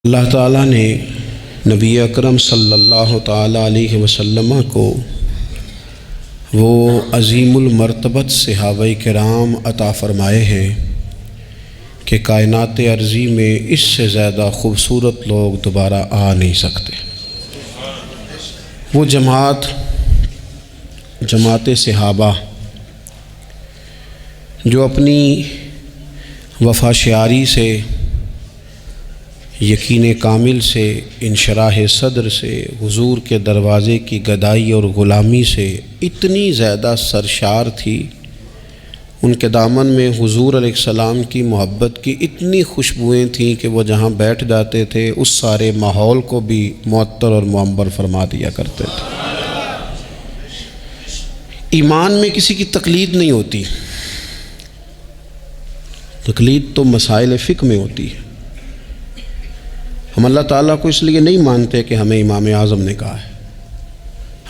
اللہ تعالیٰ نے نبی اکرم صلی اللہ تعالیٰ علیہ وسلم کو وہ عظیم المرتبت صحابہ کرام عطا فرمائے ہیں کہ کائنات ارضی میں اس سے زیادہ خوبصورت لوگ دوبارہ آ نہیں سکتے۔ وہ جماعت صحابہ جو اپنی وفا شعاری سے، یقین کامل سے، انشراح صدر سے، حضور کے دروازے کی گدائی اور غلامی سے اتنی زیادہ سرشار تھی، ان کے دامن میں حضور علیہ السلام کی محبت کی اتنی خوشبوئیں تھیں کہ وہ جہاں بیٹھ جاتے تھے اس سارے ماحول کو بھی معطر اور معمر فرما دیا کرتے تھے۔ ایمان میں کسی کی تقلید نہیں ہوتی، تقلید تو مسائل فقہ میں ہوتی ہے۔ ہم اللہ تعالیٰ کو اس لیے نہیں مانتے کہ ہمیں امام اعظم نے کہا ہے،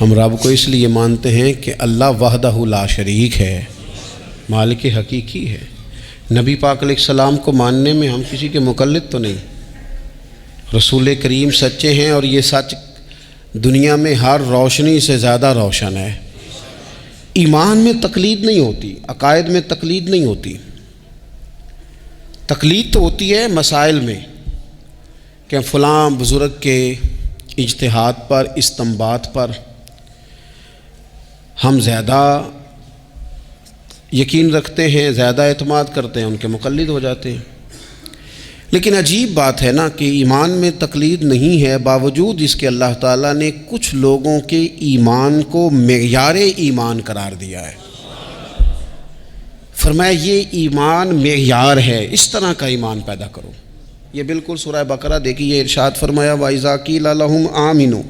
ہم رب کو اس لیے مانتے ہیں کہ اللہ وحدہ لا شریک ہے، مالک حقیقی ہے۔ نبی پاک علیہ السلام کو ماننے میں ہم کسی کے مقلد تو نہیں، رسول کریم سچے ہیں اور یہ سچ دنیا میں ہر روشنی سے زیادہ روشن ہے۔ ایمان میں تقلید نہیں ہوتی، عقائد میں تقلید نہیں ہوتی، تقلید تو ہوتی ہے مسائل میں کہ فلاں بزرگ کے اجتہاد پر، استنباط پر ہم زیادہ یقین رکھتے ہیں، زیادہ اعتماد کرتے ہیں، ان کے مقلد ہو جاتے ہیں۔ لیکن عجیب بات ہے نا کہ ایمان میں تقلید نہیں ہے، باوجود اس کے اللہ تعالیٰ نے کچھ لوگوں کے ایمان کو معیار ایمان قرار دیا ہے۔ فرمایا یہ ایمان معیار ہے، اس طرح کا ایمان پیدا کرو۔ یہ بالکل سورہ بقرہ دیکھیے، ارشاد فرمایا وَإِذَا قِيلَ لَهُمْ آمِنُوا،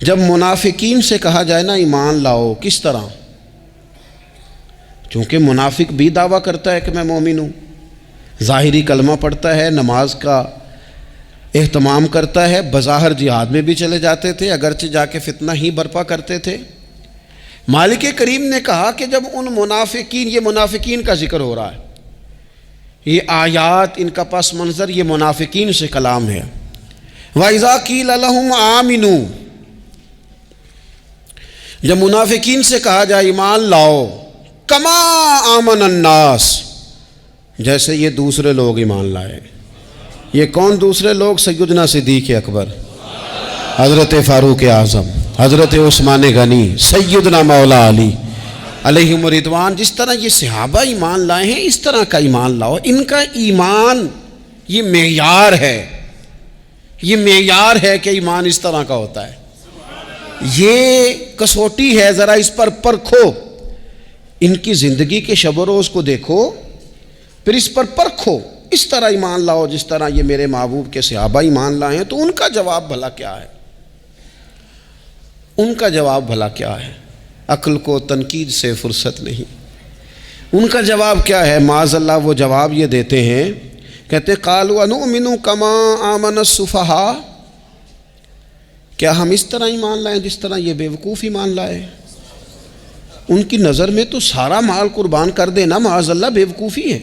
جب منافقین سے کہا جائے نا ایمان لاؤ، کس طرح؟ چونکہ منافق بھی دعویٰ کرتا ہے کہ میں مومن ہوں، ظاہری کلمہ پڑھتا ہے، نماز کا اہتمام کرتا ہے، بظاہر جہاد میں بھی چلے جاتے تھے، اگرچہ جا کے فتنہ ہی برپا کرتے تھے۔ مالک کریم نے کہا کہ جب ان منافقین، یہ منافقین کا ذکر ہو رہا ہے، یہ آیات، ان کا پس منظر یہ منافقین سے کلام ہے۔ وَإِذَا قِيلَ لَهُمْ آمِنُوا، جب منافقین سے کہا جائے ایمان لاؤ، كَمَا آمَنَ النَّاسِ، جیسے یہ دوسرے لوگ ایمان لائے۔ یہ کون دوسرے لوگ؟ سیدنا صدیق اکبر، حضرت فاروق اعظم، حضرت عثمان غنی، سیدنا مولا علی علیہم رضوان۔ جس طرح یہ صحابہ ایمان لائے ہیں اس طرح کا ایمان لاؤ۔ ان کا ایمان یہ معیار ہے، یہ معیار ہے کہ ایمان اس طرح کا ہوتا ہے، یہ کسوٹی ہے، ذرا اس پر پرکھو، ان کی زندگی کے شب و روز کو دیکھو، پھر اس پر پرکھو، اس طرح ایمان لاؤ جس طرح یہ میرے محبوب کے صحابہ ایمان لائے ہیں۔ تو ان کا جواب بھلا کیا ہے؟ ان کا جواب بھلا کیا ہے؟ عقل کو تنقید سے فرصت نہیں۔ ان کا جواب کیا ہے؟ معاذ اللہ وہ جواب یہ دیتے ہیں، کہتے قالوا انؤمن کما آمن السفہاء، کیا ہم اس طرح ایمان لائیں جس طرح یہ بیوقوف ایمان لائے؟ ان کی نظر میں تو سارا مال قربان کر دینا معاذ اللہ بیوقوفی ہے۔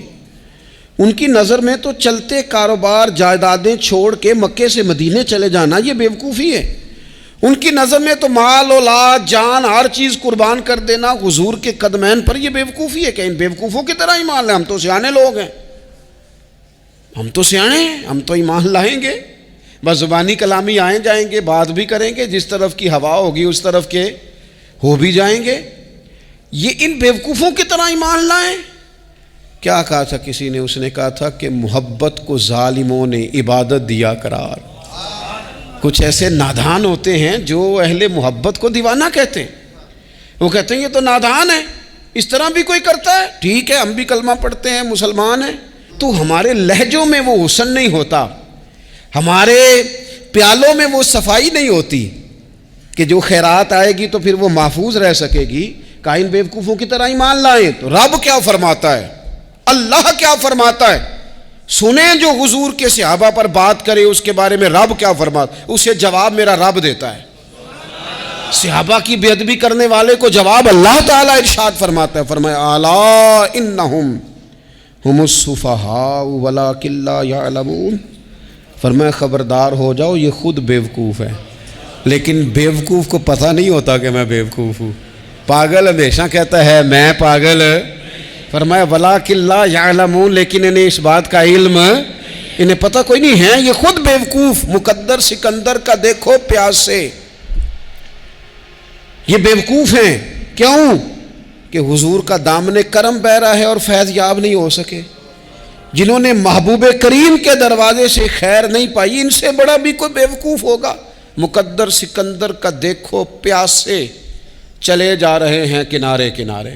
ان کی نظر میں تو چلتے کاروبار، جائیدادیں چھوڑ کے مکے سے مدینے چلے جانا یہ بیوقوفی ہے۔ ان کی نظر میں تو مال، اولاد، جان، ہر چیز قربان کر دینا حضور کے قدمین پر یہ بیوقوفی ہے کہ ان بیوقوفوں کی طرح ایمان لائیں۔ ہم تو سیانے لوگ ہیں، ہم تو سیانے ہیں، ہم تو ایمان لائیں گے، بس زبانی کلامی آئیں جائیں گے، بات بھی کریں گے، جس طرف کی ہوا ہوگی اس طرف کے ہو بھی جائیں گے۔ یہ ان بیوقوفوں کی طرح ایمان لائیں۔ کیا کہا تھا کسی نے؟ اس نے کہا تھا کہ محبت کو ظالموں نے عبادت دیا قرار۔ کچھ ایسے نادان ہوتے ہیں جو اہل محبت کو دیوانہ کہتے ہیں، وہ کہتے ہیں یہ تو نادان ہے، اس طرح بھی کوئی کرتا ہے؟ ٹھیک ہے، ہم بھی کلمہ پڑھتے ہیں، مسلمان ہیں، تو ہمارے لہجوں میں وہ حسن نہیں ہوتا، ہمارے پیالوں میں وہ صفائی نہیں ہوتی کہ جو خیرات آئے گی تو پھر وہ محفوظ رہ سکے گی۔ کائن بیوقوفوں کی طرح ایمان لائیں۔ تو رب کیا فرماتا ہے، اللہ کیا فرماتا ہے؟ سنیں جو حضور کے صحابہ پر بات کرے اس کے بارے میں رب کیا فرماتا ہے، اسے جواب میرا رب دیتا ہے۔ صحابہ کی بے ادبی کرنے والے کو جواب اللہ تعالیٰ ارشاد فرماتا ہے، فرمایا الا انہم ہم السفہاء ولکن لا یعلمون، فرمایا خبردار ہو جاؤ یہ خود بیوقوف ہے، لیکن بیوقوف کو پتہ نہیں ہوتا کہ میں بیوقوف ہوں۔ پاگل ہمیشہ کہتا ہے میں پاگل، فرمایا وَلَٰكِن لَا يَعْلَمُونَ، لیکن انہیں اس بات کا علم، انہیں پتہ کوئی نہیں ہے، یہ خود بیوقوف۔ مقدر سکندر کا دیکھو پیاس سے، یہ بیوقوف ہیں۔ کیوں؟ کہ حضور کا دامن کرم بہ رہا ہے اور فیض یاب نہیں ہو سکے۔ جنہوں نے محبوب کریم کے دروازے سے خیر نہیں پائی، ان سے بڑا بھی کوئی بیوقوف ہوگا؟ مقدر سکندر کا دیکھو پیاس سے، چلے جا رہے ہیں کنارے کنارے،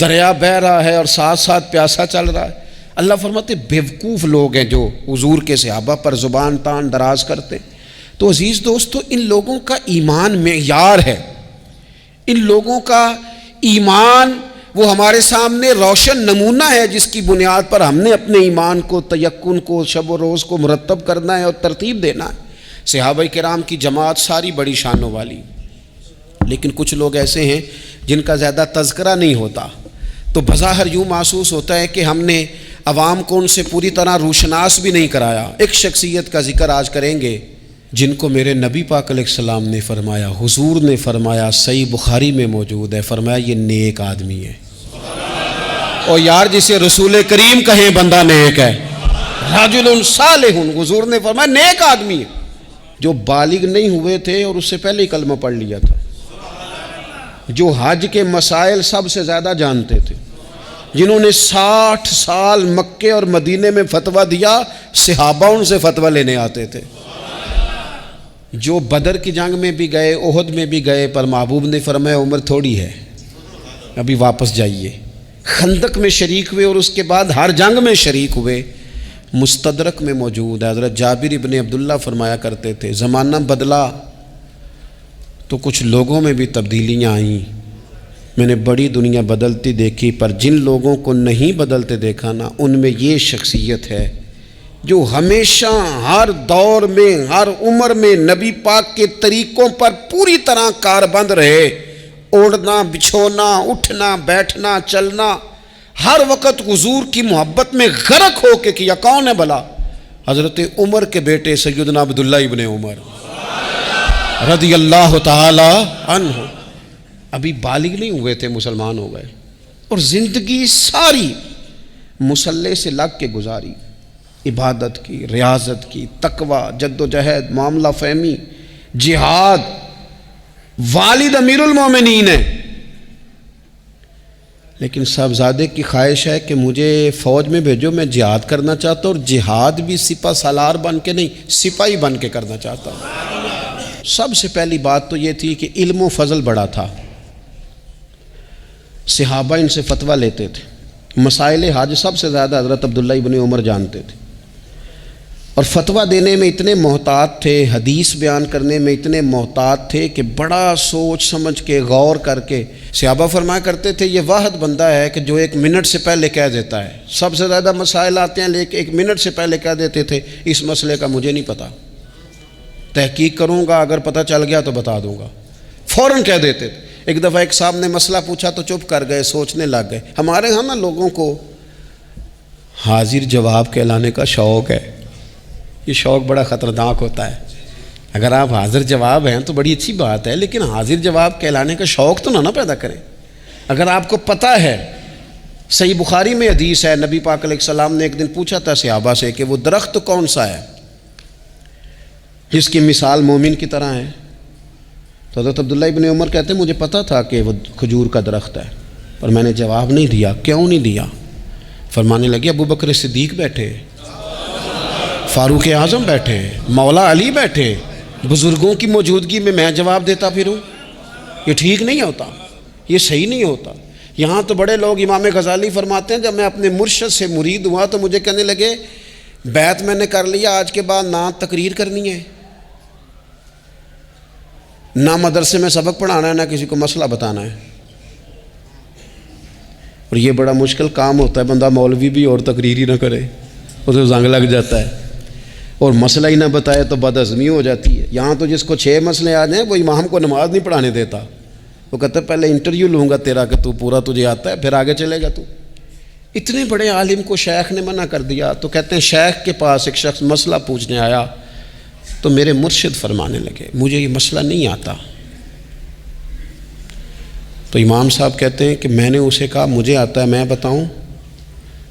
دریا بہہ رہا ہے اور ساتھ ساتھ پیاسا چل رہا ہے۔ اللہ فرماتے بیوقوف لوگ ہیں جو حضور کے صحابہ پر زبان تان دراز کرتے۔ تو عزیز دوستو، ان لوگوں کا ایمان معیار ہے، ان لوگوں کا ایمان وہ ہمارے سامنے روشن نمونہ ہے، جس کی بنیاد پر ہم نے اپنے ایمان کو، تیقن کو، شب و روز کو مرتب کرنا ہے اور ترتیب دینا ہے۔ صحابہ کرام کی جماعت ساری بڑی شانوں والی، لیکن کچھ لوگ ایسے ہیں جن کا زیادہ تذکرہ نہیں ہوتا، تو بظاہر یوں محسوس ہوتا ہے کہ ہم نے عوام کو ان سے پوری طرح روشناس بھی نہیں کرایا۔ ایک شخصیت کا ذکر آج کریں گے جن کو میرے نبی پاک علیہ السلام نے فرمایا، حضور نے فرمایا، صحیح بخاری میں موجود ہے، فرمایا یہ نیک آدمی ہے۔ اور یار جسے رسول کریم کہیں بندہ نیک ہے، رجل صالح، حضور نے فرمایا نیک آدمی ہے، جو بالغ نہیں ہوئے تھے اور اس سے پہلے ہی کلمہ پڑھ لیا تھا، جو حج کے مسائل سب سے زیادہ جانتے تھے، جنہوں نے 60 سال مکے اور مدینے میں فتویٰ دیا، صحابہ ان سے فتویٰ لینے آتے تھے، جو بدر کی جنگ میں بھی گئے، احد میں بھی گئے، پر محبوب نے فرمایا عمر تھوڑی ہے، ابھی واپس جائیے۔ خندق میں شریک ہوئے اور اس کے بعد ہر جنگ میں شریک ہوئے۔ مستدرک میں موجود ہے، حضرت جابر ابن عبداللہ فرمایا کرتے تھے زمانہ بدلا تو کچھ لوگوں میں بھی تبدیلیاں آئیں، میں نے بڑی دنیا بدلتی دیکھی، پر جن لوگوں کو نہیں بدلتے دیکھا نا، ان میں یہ شخصیت ہے جو ہمیشہ ہر دور میں، ہر عمر میں نبی پاک کے طریقوں پر پوری طرح کاربند رہے، اوڑھنا، بچھونا، اٹھنا، بیٹھنا، چلنا، ہر وقت حضور کی محبت میں غرق ہو کے کیا۔ کون ہے بھلا؟ حضرت عمر کے بیٹے سیدنا عبداللہ ابن عمر رضی اللہ تعالی عنہ، ابھی بالغ نہیں ہوئے تھے، مسلمان ہو گئے، اور زندگی ساری مصلی سے لگ کے گزاری، عبادت کی، ریاضت کی، تقوی، جد و جہد، معاملہ فہمی، جہاد۔ والد امیر المومنین ہے، لیکن صاحبزادے کی خواہش ہے کہ مجھے فوج میں بھیجو، میں جہاد کرنا چاہتا ہوں، اور جہاد بھی سپہ سالار بن کے نہیں، سپاہی بن کے کرنا چاہتا ہوں۔ سب سے پہلی بات تو یہ تھی کہ علم و فضل بڑا تھا، صحابہ ان سے فتویٰ لیتے تھے، مسائل حج سب سے زیادہ حضرت عبداللہ ابن عمر جانتے تھے، اور فتویٰ دینے میں اتنے محتاط تھے، حدیث بیان کرنے میں اتنے محتاط تھے کہ بڑا سوچ سمجھ کے، غور کر کے۔ صحابہ فرمایا کرتے تھے یہ واحد بندہ ہے کہ جو 1 منٹ سے پہلے کہہ دیتا ہے، سب سے زیادہ مسائل آتے ہیں لیکن 1 منٹ سے پہلے کہہ دیتے تھے اس مسئلے کا مجھے نہیں پتہ، تحقیق کروں گا، اگر پتہ چل گیا تو بتا دوں گا، فوراً کہہ دیتے تھے۔ ایک دفعہ ایک صاحب نے مسئلہ پوچھا تو چپ کر گئے، سوچنے لگ گئے۔ ہمارے ہاں نا لوگوں کو حاضر جواب کہلانے کا شوق ہے، یہ شوق بڑا خطرناک ہوتا ہے۔ اگر آپ حاضر جواب ہیں تو بڑی اچھی بات ہے، لیکن حاضر جواب کہلانے کا شوق تو نہ پیدا کریں۔ اگر آپ کو پتہ ہے، صحیح بخاری میں حدیث ہے، نبی پاک علیہ السلام نے ایک دن پوچھا تھا صحابہ سے کہ وہ درخت کون سا ہے جس کی مثال مومن کی طرح ہے؟ تو حضرت عبداللہ ابن عمر کہتے ہیں مجھے پتہ تھا کہ وہ کھجور کا درخت ہے، پر میں نے جواب نہیں دیا۔ کیوں نہیں دیا؟ فرمانے لگے ابو بکر صدیق بیٹھے، فاروق اعظم بیٹھے، مولا علی بیٹھے، بزرگوں کی موجودگی میں جواب دیتا پھروں؟ یہ ٹھیک نہیں ہوتا، یہ صحیح نہیں ہوتا۔ یہاں تو بڑے لوگ، امام غزالی فرماتے ہیں جب میں اپنے مرشد سے مرید ہوا تو مجھے کہنے لگے بیعت میں نے کر لیا، آج کے بعد نہ تقریر کرنی ہے، نہ مدرسے میں سبق پڑھانا ہے، نہ کسی کو مسئلہ بتانا ہے۔ اور یہ بڑا مشکل کام ہوتا ہے، بندہ مولوی بھی اور تقریر ہی نہ کرے، اسے زنگ لگ جاتا ہے، اور مسئلہ ہی نہ بتائے تو بدعزمی ہو جاتی ہے۔ یہاں تو جس کو 6 مسئلے آ جائیں وہ امام کو نماز نہیں پڑھانے دیتا، وہ کہتا ہے پہلے انٹرویو لوں گا تیرا کہ تو پورا تجھے آتا ہے، پھر آگے چلے گا تو۔ اتنے بڑے عالم کو شیخ نے منع کر دیا. تو کہتے ہیں شیخ کے پاس ایک شخص مسئلہ پوچھنے آیا تو میرے مرشد فرمانے لگے مجھے یہ مسئلہ نہیں آتا. تو امام صاحب کہتے ہیں کہ میں نے اسے کہا مجھے آتا ہے میں بتاؤں.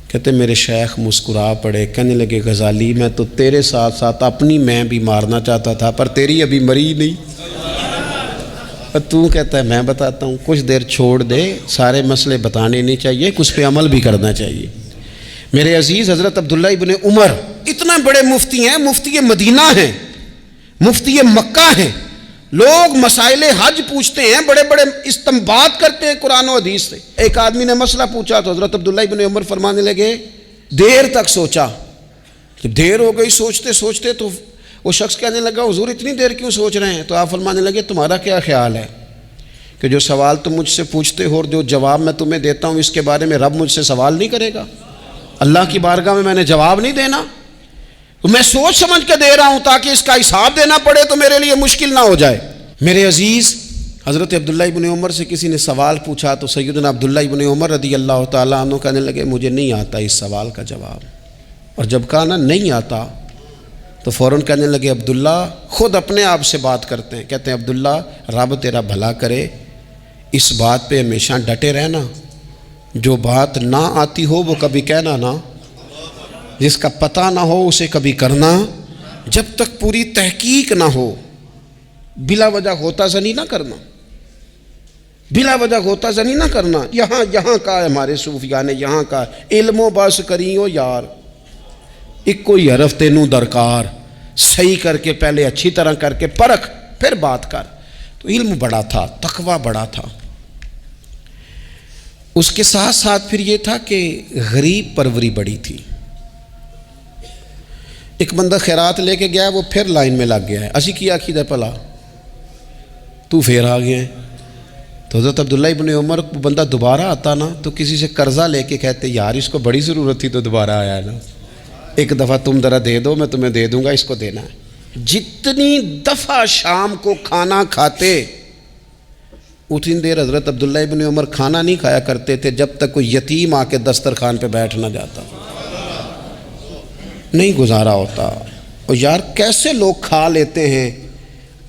کہتے ہیں میرے شیخ مسکرا پڑے, کہنے لگے غزالی میں تو تیرے ساتھ ساتھ اپنی میں بھی مارنا چاہتا تھا پر تیری ابھی مری نہیں. تو کہتا ہے میں بتاتا ہوں. کچھ دیر چھوڑ دے, سارے مسئلے بتانے نہیں چاہیے, کچھ پہ عمل بھی کرنا چاہیے. میرے عزیز حضرت عبداللہ ابن عمر اتنا بڑے مفتی ہیں, مفتی مدینہ ہیں, مفتی مکہ ہیں. لوگ مسائل حج پوچھتے ہیں, بڑے بڑے استنباط کرتے ہیں قرآن و حدیث سے. ایک آدمی نے مسئلہ پوچھا تو حضرت عبداللہ ابن عمر فرمانے لگے دیر تک سوچا. جب دیر ہو گئی سوچتے سوچتے تو وہ شخص کہنے لگا حضور اتنی دیر کیوں سوچ رہے ہیں؟ تو آپ فرمانے لگے تمہارا کیا خیال ہے کہ جو سوال تم مجھ سے پوچھتے ہو اور جو جواب میں تمہیں دیتا ہوں اس کے بارے میں رب مجھ سے سوال نہیں کرے گا؟ اللہ کی بارگاہ میں نے جواب نہیں دینا, تو میں سوچ سمجھ کے دے رہا ہوں تاکہ اس کا حساب دینا پڑے تو میرے لیے مشکل نہ ہو جائے. میرے عزیز حضرت عبداللہ ابن عمر سے کسی نے سوال پوچھا تو سیدنا عبداللہ ابن عمر رضی اللہ تعالیٰ عنہ کہنے لگے مجھے نہیں آتا اس سوال کا جواب. اور جب کہا نا نہیں آتا تو فوراً کہنے لگے عبداللہ خود اپنے آپ سے بات کرتے ہیں. کہتے ہیں عبداللہ رب تیرا بھلا کرے, اس بات پہ ہمیشہ ڈٹے رہنا, جو بات نہ آتی ہو وہ کبھی کہنا نا, جس کا پتہ نہ ہو اسے کبھی کرنا, جب تک پوری تحقیق نہ ہو بلا وجہ ہوتا زنی نہ کرنا, بلا وجہ ہوتا زنی نہ کرنا. یہاں کا ہے ہمارے صوفیاء نے, یہاں کا علم و بس کریو یار, ایک کوئی حرف تینوں درکار, صحیح کر کے پہلے اچھی طرح کر کے پرکھ پھر بات کر. تو علم بڑا تھا, تقوی بڑا تھا. اس کے ساتھ ساتھ پھر یہ تھا کہ غریب پروری بڑی تھی. ایک بندہ خیرات لے کے گیا, وہ پھر لائن میں لگ گیا ہے, اسی کیا کھیدہ پلا تو پھر آ گیا ہے. تو حضرت عبداللہ ابن عمر کو بندہ دوبارہ آتا نا تو کسی سے قرضہ لے کے کہتے یار اس کو بڑی ضرورت تھی تو دوبارہ آیا ہے نا, ایک دفعہ تم ذرا دے دو میں تمہیں دے دوں گا, اس کو دینا ہے. جتنی دفعہ شام کو کھانا کھاتے اتنی دیر حضرت عبداللہ ابن عمر کھانا نہیں کھایا کرتے تھے جب تک کوئی یتیم آ کے دسترخوان پہ بیٹھ نہ جاتا, نہیں گزارا ہوتا. اور یار کیسے لوگ کھا لیتے ہیں,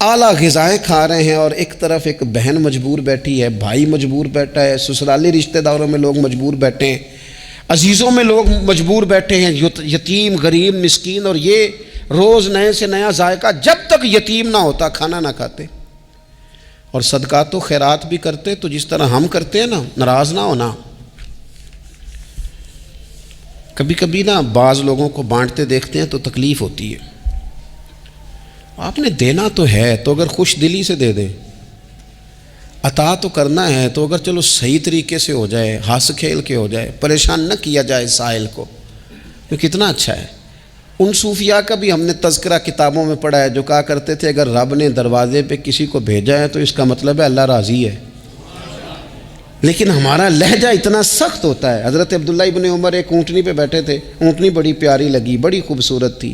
اعلیٰ غذائیں کھا رہے ہیں اور ایک طرف ایک بہن مجبور بیٹھی ہے, بھائی مجبور بیٹھا ہے, سسرالی رشتہ داروں میں لوگ مجبور بیٹھے ہیں, عزیزوں میں لوگ مجبور بیٹھے ہیں, یتیم غریب مسکین, اور یہ روز نئے سے نیا ذائقہ. جب تک یتیم نہ ہوتا کھانا نہ کھاتے. اور صدقات و خیرات بھی کرتے تو جس طرح ہم کرتے ہیں نا, ناراض نہ ہونا. کبھی کبھی نا بعض لوگوں کو بانٹتے دیکھتے ہیں تو تکلیف ہوتی ہے. آپ نے دینا تو ہے تو اگر خوش دلی سے دے دیں, عطا تو کرنا ہے تو اگر چلو صحیح طریقے سے ہو جائے, ہنس کھیل کے ہو جائے, پریشان نہ کیا جائے سائل کو, تو کتنا اچھا ہے. ان صوفیاء کا بھی ہم نے تذکرہ کتابوں میں پڑھا ہے جو کہا کرتے تھے اگر رب نے دروازے پہ کسی کو بھیجا ہے تو اس کا مطلب ہے اللہ راضی ہے. لیکن ہمارا لہجہ اتنا سخت ہوتا ہے. حضرت عبداللہ ابن عمر ایک اونٹنی پہ بیٹھے تھے, اونٹنی بڑی پیاری لگی, بڑی خوبصورت تھی,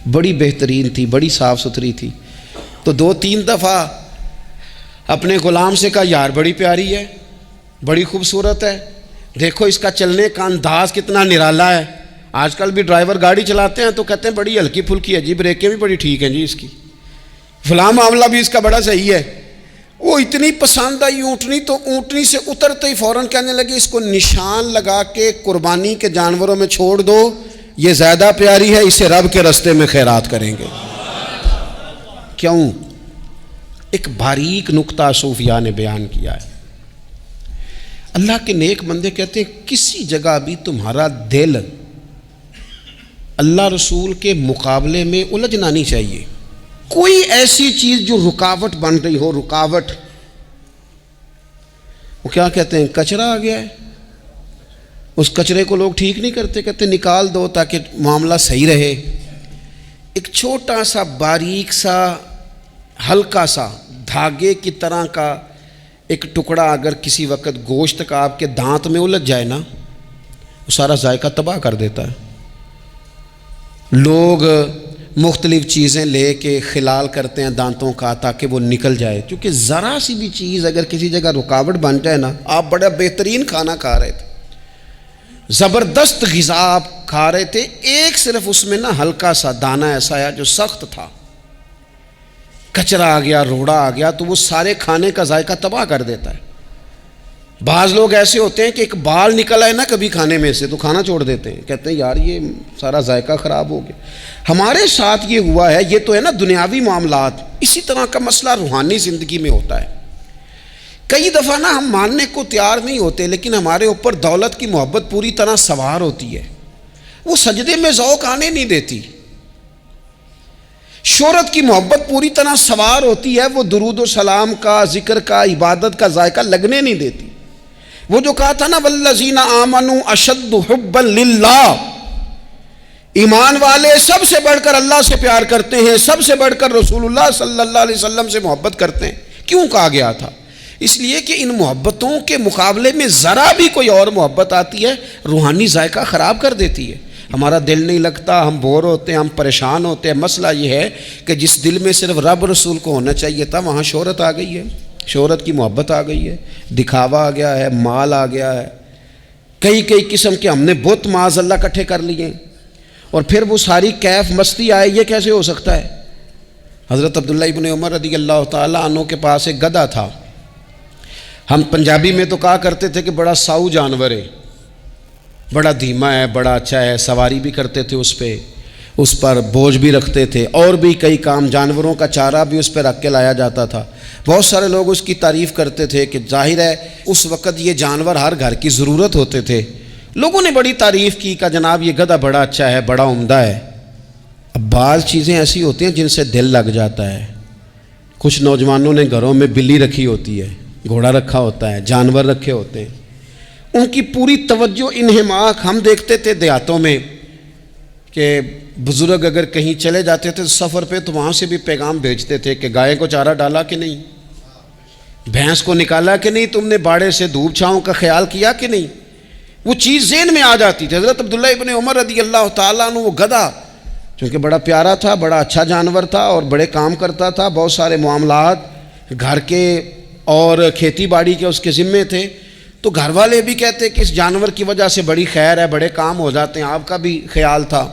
بڑی بہترین تھی, بڑی صاف ستھری تھی. تو 2-3 دفعہ اپنے غلام سے کہا یار بڑی پیاری ہے, بڑی خوبصورت ہے, دیکھو اس کا چلنے کا انداز کتنا نرالا ہے. آج کل بھی ڈرائیور گاڑی چلاتے ہیں تو کہتے ہیں بڑی ہلکی پھلکی ہے جی, بریکیں بھی بڑی ٹھیک ہیں جی اس کی, فلاں معاملہ بھی اس کا بڑا صحیح ہے. وہ اتنی پسند آئی اونٹنی تو اونٹنی سے اترتے ہی فوراً کہنے لگے اس کو نشان لگا کے قربانی کے جانوروں میں چھوڑ دو, یہ زیادہ پیاری ہے, اسے رب کے رستے میں خیرات کریں گے. کیوں؟ ایک باریک نکتہ صوفیاء نے بیان کیا ہے. اللہ کے نیک بندے کہتے ہیں کسی جگہ بھی تمہارا دل اللہ رسول کے مقابلے میں الجھنا نہیں چاہیے. کوئی ایسی چیز جو رکاوٹ بن رہی ہو, رکاوٹ, وہ کیا کہتے ہیں کچرا آ گیا ہے, اس کچرے کو لوگ ٹھیک نہیں کرتے, کہتے نکال دو تاکہ معاملہ صحیح رہے. ایک چھوٹا سا باریک سا ہلکا سا دھاگے کی طرح کا ایک ٹکڑا اگر کسی وقت گوشت کا آپ کے دانت میں الجھ جائے نا, وہ سارا ذائقہ تباہ کر دیتا ہے. لوگ مختلف چیزیں لے کے خلال کرتے ہیں دانتوں کا تاکہ وہ نکل جائے, کیونکہ ذرا سی بھی چیز اگر کسی جگہ رکاوٹ بن جائے نا, آپ بڑا بہترین کھانا کھا رہے تھے, زبردست غذا آپ کھا رہے تھے، ایک صرف اس میں نا ہلکا سا دانہ ایسا آیا جو سخت تھا، کچرا آ گیا، روڑا آ گیا، تو وہ سارے کھانے کا ذائقہ تباہ کر دیتا ہے۔ بعض لوگ ایسے ہوتے ہیں کہ ایک بال نکل آئے نا کبھی کھانے میں سے تو کھانا چھوڑ دیتے ہیں، کہتے ہیں یار یہ سارا ذائقہ خراب ہو گیا۔ ہمارے ساتھ یہ ہوا ہے، یہ تو ہے نا دنیاوی معاملات، اسی طرح کا مسئلہ روحانی زندگی میں ہوتا ہے۔ کئی دفعہ نا ہم ماننے کو تیار نہیں ہوتے، لیکن ہمارے اوپر دولت کی محبت پوری طرح سوار ہوتی ہے، وہ سجدے میں ذوق آنے نہیں دیتی۔ شہرت کی محبت پوری طرح سوار ہوتی ہے، وہ درود و سلام کا، ذکر کا، عبادت کا ذائقہ لگنے نہیں دیتی۔ وہ جو کہا تھا نا والذین آمنوا اشد حبا للہ، ایمان والے سب سے بڑھ کر اللہ سے پیار کرتے ہیں، سب سے بڑھ کر رسول اللہ صلی اللہ علیہ وسلم سے محبت کرتے ہیں۔ کیوں کہا گیا تھا؟ اس لیے کہ ان محبتوں کے مقابلے میں ذرا بھی کوئی اور محبت آتی ہے روحانی ذائقہ خراب کر دیتی ہے، ہمارا دل نہیں لگتا، ہم بور ہوتے ہیں، ہم پریشان ہوتے ہیں۔ مسئلہ یہ ہے کہ جس دل میں صرف رب رسول کو ہونا چاہیے تھا وہاں شہرت آ گئی ہے، شہرت کی محبت آ گئی ہے، دکھاوا آ گیا ہے، مال آ گیا ہے، کئی قسم کے ہم نے بت معاذ اللہ اکٹھے کر لیے، اور پھر وہ ساری کیف مستی آئے۔ یہ کیسے ہو سکتا ہے؟ حضرت عبداللہ ابن عمر رضی اللہ تعالیٰ عنہ کے پاس ایک گدھا تھا، ہم پنجابی میں تو کہا کرتے تھے کہ بڑا ساؤ جانور ہے، بڑا دھیما ہے، بڑا اچھا ہے، سواری بھی کرتے تھے اس پہ، اس پر بوجھ بھی رکھتے تھے، اور بھی کئی کام، جانوروں کا چارہ بھی اس پہ رکھ کے لایا جاتا تھا۔ بہت سارے لوگ اس کی تعریف کرتے تھے کہ ظاہر ہے اس وقت یہ جانور ہر گھر کی ضرورت ہوتے تھے، لوگوں نے بڑی تعریف کی کہ جناب یہ گدھا بڑا اچھا ہے، بڑا عمدہ ہے۔ اب بعض چیزیں ایسی ہوتی ہیں جن سے دل لگ جاتا ہے۔ کچھ نوجوانوں نے گھروں میں بلی رکھی ہوتی ہے، گھوڑا رکھا ہوتا ہے، جانور رکھے ہوتے ہیں، ان کی پوری توجہ انہماک۔ ہم دیکھتے تھے دیہاتوں میں کہ بزرگ اگر کہیں چلے جاتے تھے سفر پہ تو وہاں سے بھی پیغام بھیجتے تھے کہ گائے کو چارہ ڈالا کہ نہیں، بھینس کو نکالا کہ نہیں، تم نے باڑے سے دھوپ چھاؤں کا خیال کیا کہ نہیں۔ وہ چیز ذہن میں آ جاتی تھی۔ حضرت عبداللہ ابن عمر رضی اللہ تعالیٰ عنہ وہ گدھا چونکہ بڑا پیارا تھا، بڑا اچھا جانور تھا اور بڑے کام کرتا تھا، بہت سارے معاملات گھر کے اور کھیتی باڑی کے اس کے ذمے تھے، تو گھر والے بھی کہتے کہ اس جانور کی وجہ سے بڑی خیر ہے، بڑے کام ہو جاتے ہیں، آپ کا بھی خیال تھا۔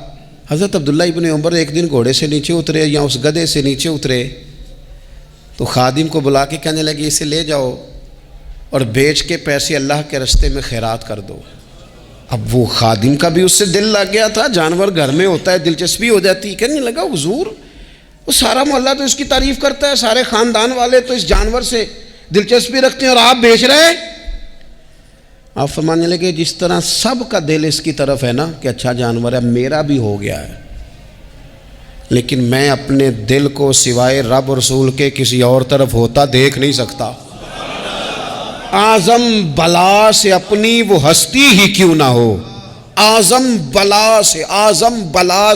حضرت عبداللہ ابن عمر ایک دن گھوڑے سے نیچے اترے یا اس گدھے سے نیچے اترے تو خادم کو بلا کے کہنے لگے اسے لے جاؤ اور بیچ کے پیسے اللہ کے راستے میں خیرات کر دو۔ اب وہ خادم کا بھی اس سے دل لگ گیا تھا، جانور گھر میں ہوتا ہے دلچسپی ہو جاتی ہے، کہنے لگا حضور وہ سارا محلہ تو اس کی تعریف کرتا ہے، سارے خاندان والے تو اس جانور سے دلچسپی رکھتے ہیں اور آپ بیچ رہے ہیں۔ آپ فرمانے لگے جس طرح سب کا دل اس کی طرف ہے نا کہ اچھا جانور ہے، میرا بھی ہو گیا ہے، لیکن میں اپنے دل کو سوائے رب اور رسول کے کسی اور طرف ہوتا دیکھ نہیں سکتا۔ اعظم بلا سے اپنی وہ ہستی ہی کیوں نہ ہو، اعظم بلا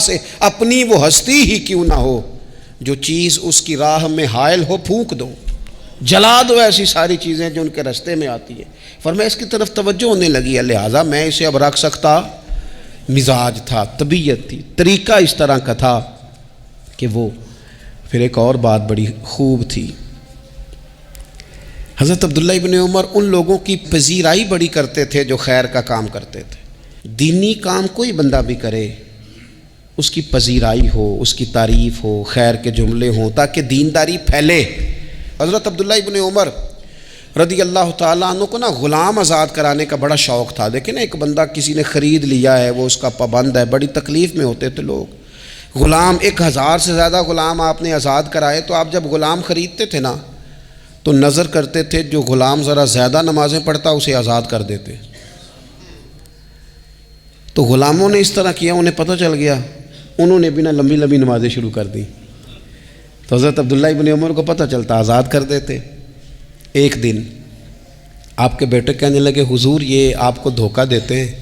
سے اپنی وہ ہستی ہی کیوں نہ ہو، جو چیز اس کی راہ میں حائل ہو پھونک دو، جلا دو ایسی ساری چیزیں جو ان کے راستے میں آتی ہیں۔ فرمایا اس کی طرف توجہ ہونے لگی ہے، لہٰذا میں اسے اب رکھ سکتا۔ مزاج تھا، طبیعت تھی، طریقہ اس طرح کا تھا کہ وہ پھر ایک اور بات بڑی خوب تھی۔ حضرت عبداللہ ابن عمر ان لوگوں کی پذیرائی بڑی کرتے تھے جو خیر کا کام کرتے تھے۔ دینی کام کوئی بندہ بھی کرے اس کی پذیرائی ہو، اس کی تعریف ہو، خیر کے جملے ہوں تاکہ دینداری پھیلے۔ حضرت عبداللہ ابن عمر رضی اللہ تعالیٰ عنہ کو نا غلام آزاد کرانے کا بڑا شوق تھا۔ دیکھیں نا ایک بندہ کسی نے خرید لیا ہے، وہ اس کا پابند ہے، بڑی تکلیف میں ہوتے تھے لوگ۔ غلام 1000 سے زیادہ غلام آپ نے آزاد کرائے، تو آپ جب غلام خریدتے تھے نا تو نظر کرتے تھے جو غلام ذرا زیادہ نمازیں پڑھتا اسے آزاد کر دیتے۔ تو غلاموں نے اس طرح کیا، انہیں پتہ چل گیا، انہوں نے بھی نا لمبی لمبی نمازیں شروع کر دی، تو حضرت عبداللہ ابن عمر کو پتہ چلتا، آزاد کر دیتے۔ ایک دن آپ کے بیٹے کہنے لگے حضور یہ آپ کو دھوکہ دیتے ہیں،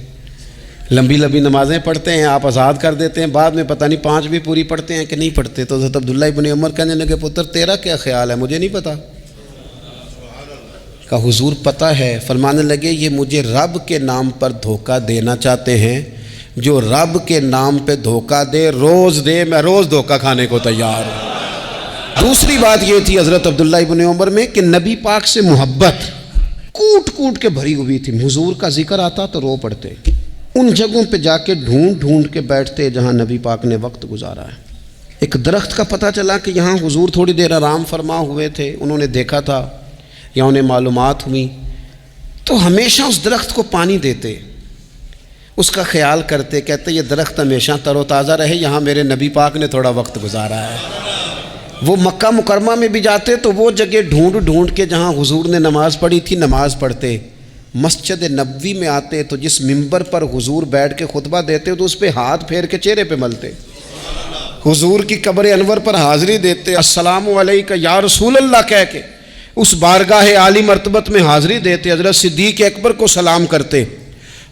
لمبی لمبی نمازیں پڑھتے ہیں، آپ آزاد کر دیتے ہیں، بعد میں پتہ نہیں 5 بھی پوری پڑھتے ہیں کہ نہیں پڑھتے۔ تو حضرت عبداللہ ابن عمر کہنے لگے پتر تیرا کیا خیال ہے، مجھے نہیں پتہ۔ کہا حضور پتہ ہے۔ فرمانے لگے یہ مجھے رب کے نام پر دھوکہ دینا چاہتے ہیں، جو رب کے نام پہ دھوکہ دے روز دے، میں روز دھوکہ کھانے کو تیار ہوں۔ دوسری بات یہ تھی حضرت عبداللہ ابن عمر میں کہ نبی پاک سے محبت کوٹ کوٹ کے بھری ہوئی تھی، حضور کا ذکر آتا تو رو پڑتے، ان جگہوں پہ جا کے ڈھونڈ ڈھونڈ کے بیٹھتے جہاں نبی پاک نے وقت گزارا ہے۔ ایک درخت کا پتہ چلا کہ یہاں حضور تھوڑی دیر آرام فرما ہوئے تھے، انہوں نے دیکھا تھا یا انہیں معلومات ہوئی، تو ہمیشہ اس درخت کو پانی دیتے، اس کا خیال کرتے، کہتے یہ درخت ہمیشہ تر و تازہ رہے، یہاں میرے نبی پاک نے تھوڑا وقت گزارا ہے۔ وہ مکہ مکرمہ میں بھی جاتے تو وہ جگہ ڈھونڈ ڈھونڈ کے جہاں حضور نے نماز پڑھی تھی نماز پڑھتے، مسجد نبوی میں آتے تو جس ممبر پر حضور بیٹھ کے خطبہ دیتے تو اس پہ ہاتھ پھیر کے چہرے پہ ملتے، حضور کی قبر انور پر حاضری دیتے، السلام علیکہ یا رسول اللہ کہہ کے اس بارگاہ عالی مرتبت میں حاضری دیتے، حضرت صدیق اکبر کو سلام کرتے،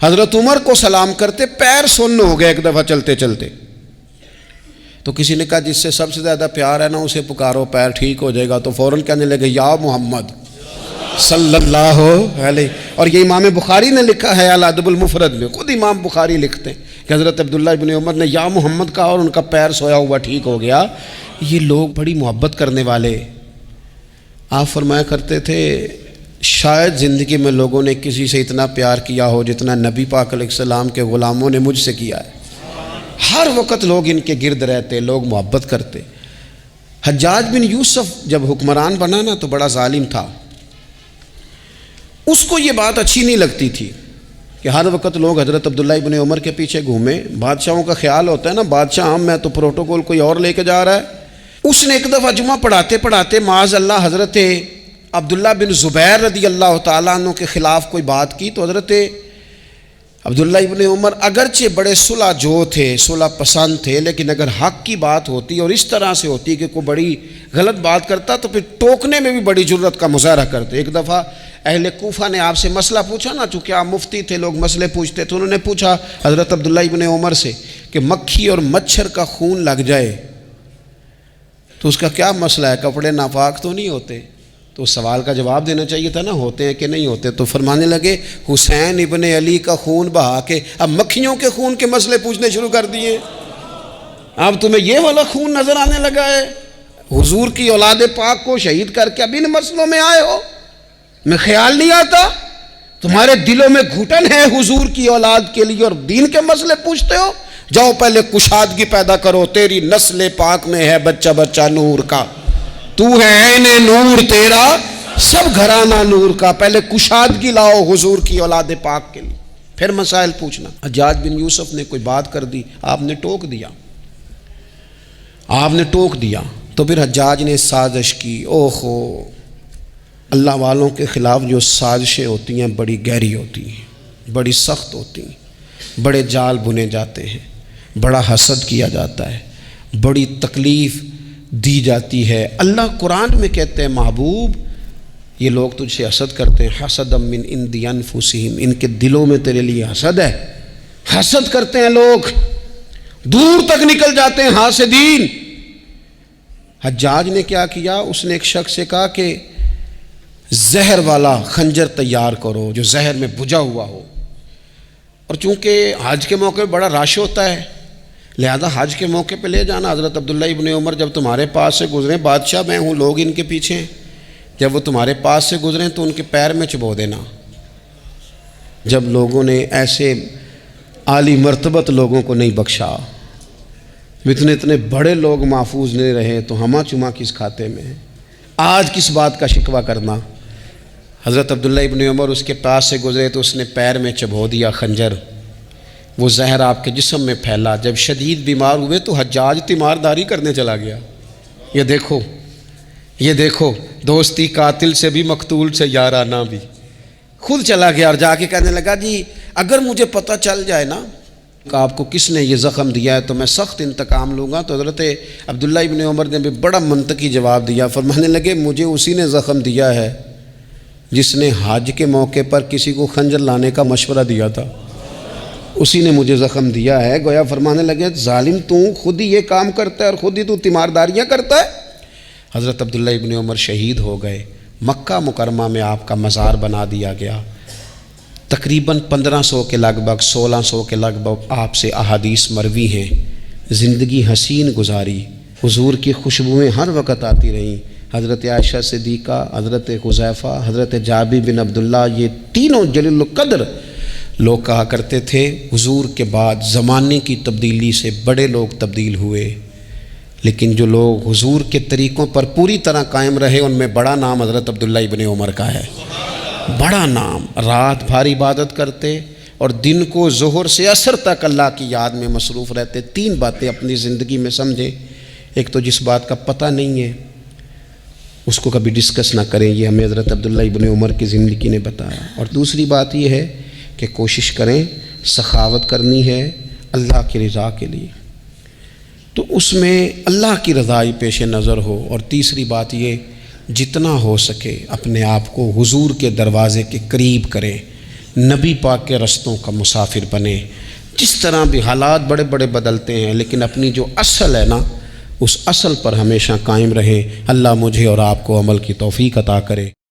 حضرت عمر کو سلام کرتے، پیر سن ہو گئے ایک دفعہ چلتے چلتے، تو کسی نے کہا جس سے سب سے زیادہ پیار ہے نا اسے پکارو پیر ٹھیک ہو جائے گا، تو فوراً کہنے لگے یا محمد صلی اللہ علیہ۔ اور یہ امام بخاری نے لکھا ہے الادب المفرد میں، خود امام بخاری لکھتے ہیں کہ حضرت عبداللہ ابن عمر نے یا محمد کہا اور ان کا پیر سویا ہوا ٹھیک ہو گیا۔ یہ لوگ بڑی محبت کرنے والے، آپ فرمایا کرتے تھے شاید زندگی میں لوگوں نے کسی سے اتنا پیار کیا ہو جتنا نبی پاک علیہ السلام کے غلاموں نے مجھ سے کیا ہے۔ ہر وقت لوگ ان کے گرد رہتے، لوگ محبت کرتے۔ حجاج بن یوسف جب حکمران بنا نا تو بڑا ظالم تھا، اس کو یہ بات اچھی نہیں لگتی تھی کہ ہر وقت لوگ حضرت عبداللہ ابن عمر کے پیچھے گھومیں۔ بادشاہوں کا خیال ہوتا ہے نا بادشاہ ہم میں تو پروٹوکول کوئی اور لے کے جا رہا ہے۔ اس نے ایک دفعہ جمعہ پڑھاتے پڑھاتے معاذ اللہ حضرت عبداللہ بن زبیر رضی اللہ تعالیٰ عنہ کے خلاف کوئی بات کی، تو حضرت عبداللہ ابن عمر اگرچہ بڑے صلح جو تھے، صلح پسند تھے، لیکن اگر حق کی بات ہوتی اور اس طرح سے ہوتی کہ کوئی بڑی غلط بات کرتا تو پھر ٹوکنے میں بھی بڑی جرت کا مظاہرہ کرتے۔ ایک دفعہ اہل کوفہ نے آپ سے مسئلہ پوچھا نا، چونکہ آپ مفتی تھے لوگ مسئلے پوچھتے تو انہوں نے پوچھا حضرت عبداللہ ابن عمر سے کہ مکھی اور مچھر کا خون لگ جائے تو اس کا کیا مسئلہ ہے، کپڑے ناپاک تو نہیں ہوتے؟ تو اس سوال کا جواب دینا چاہیے تھا نا، ہوتے ہیں کہ نہیں ہوتے؟ تو فرمانے لگے حسین ابن علی کا خون بہا کے اب مکھیوں کے خون کے مسئلے پوچھنے شروع کر دیے، اب تمہیں یہ والا خون نظر آنے لگا ہے؟ حضور کی اولاد پاک کو شہید کر کے اب ان مسئلوں میں آئے ہو؟ میں خیال نہیں آتا تمہارے دلوں میں گھٹن ہے حضور کی اولاد کے لیے اور دین کے مسئلے پوچھتے ہو؟ جاؤ پہلے کشادگی پیدا کرو، تیری نسل پاک میں ہے بچہ بچہ نور کا، تو ہے عین نور تیرا سب گھرانہ نور کا، پہلے کشادگی لاؤ حضور کی اولاد پاک کے لیے پھر مسائل پوچھنا۔ حجاج بن یوسف نے کوئی بات کر دی، آپ نے ٹوک دیا، تو پھر حجاج نے سازش کی۔ اوہو، اللہ والوں کے خلاف جو سازشیں ہوتی ہیں بڑی گہری ہوتی ہیں، بڑی سخت ہوتی ہیں، بڑے جال بنے جاتے ہیں، بڑا حسد کیا جاتا ہے، بڑی تکلیف دی جاتی ہے۔ اللہ قرآن میں کہتے ہیں محبوب یہ لوگ تجھ سے حسد کرتے ہیں، حسد من عند انفسہم، ان کے دلوں میں تیرے لیے حسد ہے، حسد کرتے ہیں لوگ، دور تک نکل جاتے ہیں حاسدین۔ حجاج نے کیا کیا، اس نے ایک شخص سے کہا کہ زہر والا خنجر تیار کرو جو زہر میں بجھا ہوا ہو، اور چونکہ حج کے موقع پہ بڑا رش ہوتا ہے لہذا حج کے موقع پہ لے جانا۔ حضرت عبداللہ ابن عمر جب تمہارے پاس سے گزریں، بادشاہ میں ہوں، لوگ ان کے پیچھے ہیں، جب وہ تمہارے پاس سے گزریں تو ان کے پیر میں چبو دینا۔ جب لوگوں نے ایسے عالی مرتبت لوگوں کو نہیں بخشا، اتنے بڑے لوگ محفوظ نہیں رہے تو ہمہ چما کس کھاتے میں ہے؟ آج کس بات کا شکوہ کرنا؟ حضرت عبداللہ ابن عمر اس کے پاس سے گزرے تو اس نے پیر میں چبو دیا خنجر، وہ زہر آپ کے جسم میں پھیلا۔ جب شدید بیمار ہوئے تو حجاج تیمارداری کرنے چلا گیا۔ یہ دیکھو دوستی قاتل سے بھی مقتول سے یارانہ بھی، خود چلا گیا اور جا کے کہنے لگا جی اگر مجھے پتہ چل جائے نا کہ آپ کو کس نے یہ زخم دیا ہے تو میں سخت انتقام لوں گا۔ تو حضرت عبداللہ ابن عمر نے بھی بڑا منطقی جواب دیا، فرمانے لگے مجھے اسی نے زخم دیا ہے جس نے حج کے موقع پر کسی کو خنجر لانے کا مشورہ دیا تھا، اسی نے مجھے زخم دیا ہے۔ گویا فرمانے لگے ظالم تو خود ہی یہ کام کرتا ہے اور خود ہی تو تیمارداریاں کرتا ہے۔ حضرت عبداللہ ابن عمر شہید ہو گئے، مکہ مکرمہ میں آپ کا مزار بنا دیا گیا۔ تقریباً 1500 کے لگ بھگ 1600 کے لگ بھگ آپ سے احادیث مروی ہیں۔ زندگی حسین گزاری، حضور کی خوشبوئیں ہر وقت آتی رہیں۔ حضرت عائشہ صدیقہ، حضرت حذیفہ، حضرت جابر بن عبداللہ، یہ تینوں جلیل القدر لوگ کہا کرتے تھے حضور کے بعد زمانے کی تبدیلی سے بڑے لوگ تبدیل ہوئے، لیکن جو لوگ حضور کے طریقوں پر پوری طرح قائم رہے ان میں بڑا نام حضرت عبداللہ ابن عمر کا ہے۔ بڑا نام، رات بھر عبادت کرتے اور دن کو ظہر سے عصر تک اللہ کی یاد میں مصروف رہتے۔ 3 باتیں اپنی زندگی میں سمجھیں، ایک تو جس بات کا پتہ نہیں ہے اس کو کبھی ڈسکس نہ کریں، یہ ہمیں حضرت عبداللہ ابن عمر کی زندگی نے بتایا۔ اور دوسری بات یہ ہے کہ کوشش کریں، سخاوت کرنی ہے اللہ کی رضا کے لیے، تو اس میں اللہ کی رضا ہی پیش نظر ہو۔ اور تیسری بات یہ، جتنا ہو سکے اپنے آپ کو حضور کے دروازے کے قریب کریں، نبی پاک کے رستوں کا مسافر بنیں۔ جس طرح بھی حالات بڑے بڑے بدلتے ہیں، لیکن اپنی جو اصل ہے نا، اس اصل پر ہمیشہ قائم رہیں۔ اللہ مجھے اور آپ کو عمل کی توفیق عطا کرے۔